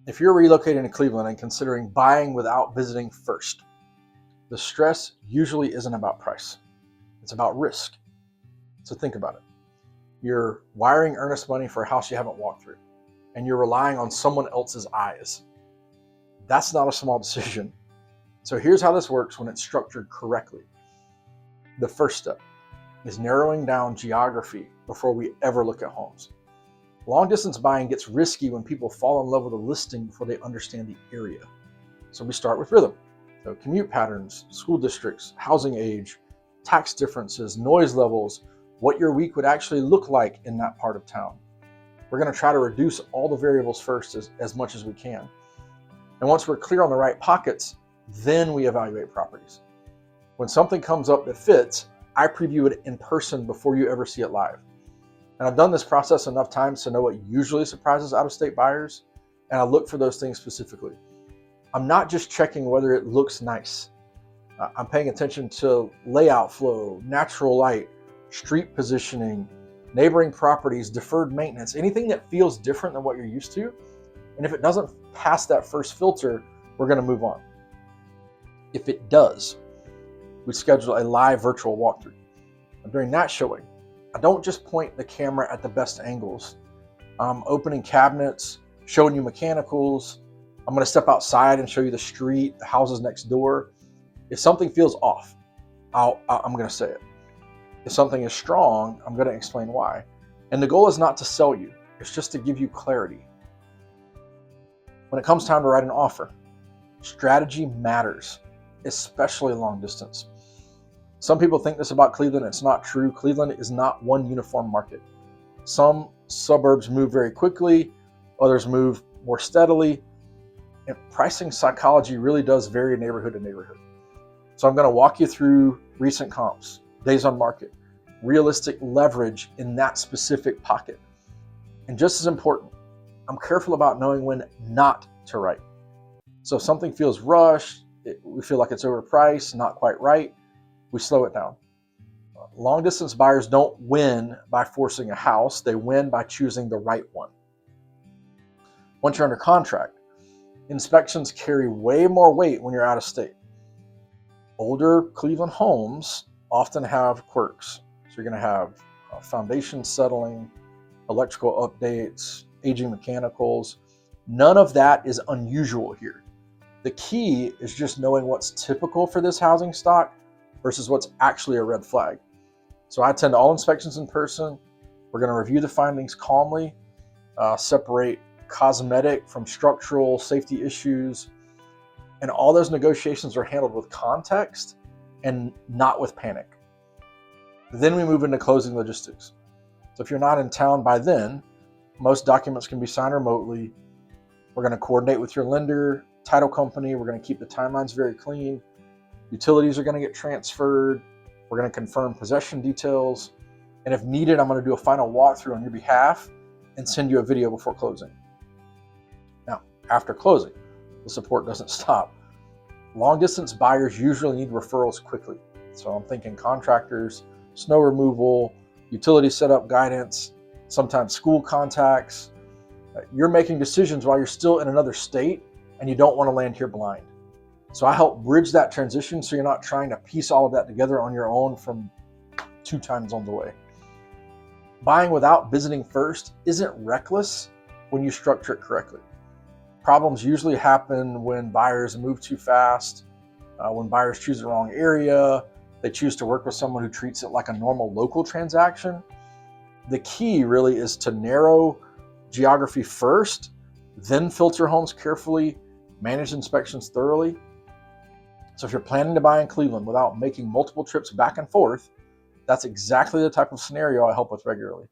If you're relocating to Cleveland and considering buying without visiting first, the stress usually isn't about price. It's about risk. So think about it. You're wiring earnest money for a house you haven't walked through, and you're relying on someone else's eyes. That's not a small decision. So here's how this works when it's structured correctly. The first step is narrowing down geography before we ever look at homes. Long distance buying gets risky when people fall in love with a listing before they understand the area. So we start with rhythm. So commute patterns, school districts, housing age, tax differences, noise levels, what your week would actually look like in that part of town. We're going to try to reduce all the variables first as much as we can. And once we're clear on the right pockets, then we evaluate properties. When something comes up that fits, I preview it in person before you ever see it live. And I've done this process enough times to know what usually surprises out-of-state buyers, and I look for those things specifically. I'm not just checking whether it looks nice. I'm paying attention to layout flow, natural light, street positioning, neighboring properties, deferred maintenance, anything that feels different than what you're used to. And if it doesn't pass that first filter, we're going to move on. If it does, we schedule a live virtual walkthrough. During that showing, I don't just point the camera at the best angles. I'm opening cabinets, showing you mechanicals. I'm going to step outside and show you the street, the houses next door. If something feels off, I'm going to say it. If something is strong, I'm going to explain why. And the goal is not to sell you. It's just to give you clarity. When it comes time to write an offer, strategy matters, especially long distance. Some people think this about Cleveland. It's not true. Cleveland is not one uniform market. Some suburbs move very quickly, others move more steadily, and pricing psychology really does vary neighborhood to neighborhood. So I'm going to walk you through recent comps, days on market, realistic leverage in that specific pocket. And just as important, I'm careful about knowing when not to write. So if something feels rushed, we feel like it's overpriced, not quite right, we slow it down. Long distance buyers don't win by forcing a house, they win by choosing the right one. Once you're under contract, inspections carry way more weight when you're out of state. Older Cleveland homes often have quirks. So you're going to have foundation settling, electrical updates, aging mechanicals. None of that is unusual here. The key is just knowing what's typical for this housing stock versus what's actually a red flag. So I attend all inspections in person. We're going to review the findings calmly, separate cosmetic from structural safety issues, and all those negotiations are handled with context and not with panic. Then we move into closing logistics. So if you're not in town by then, most documents can be signed remotely. We're going to coordinate with your lender, title company. We're going to keep the timelines very clean. Utilities are going to get transferred. We're going to confirm possession details. And if needed, I'm going to do a final walkthrough on your behalf and send you a video before closing. Now, after closing, the support doesn't stop. Long distance buyers usually need referrals quickly. So I'm thinking contractors, snow removal, utility setup guidance, sometimes school contacts. You're making decisions while you're still in another state and you don't want to land here blind. So I help bridge that transition so you're not trying to piece all of that together on your own from 2 time zones away. Buying without visiting first isn't reckless when you structure it correctly. Problems usually happen when buyers move too fast, when buyers choose the wrong area, they choose to work with someone who treats it like a normal local transaction. The key really is to narrow geography first, then filter homes carefully, manage inspections thoroughly. So if you're planning to buy in Cleveland without making multiple trips back and forth, that's exactly the type of scenario I help with regularly.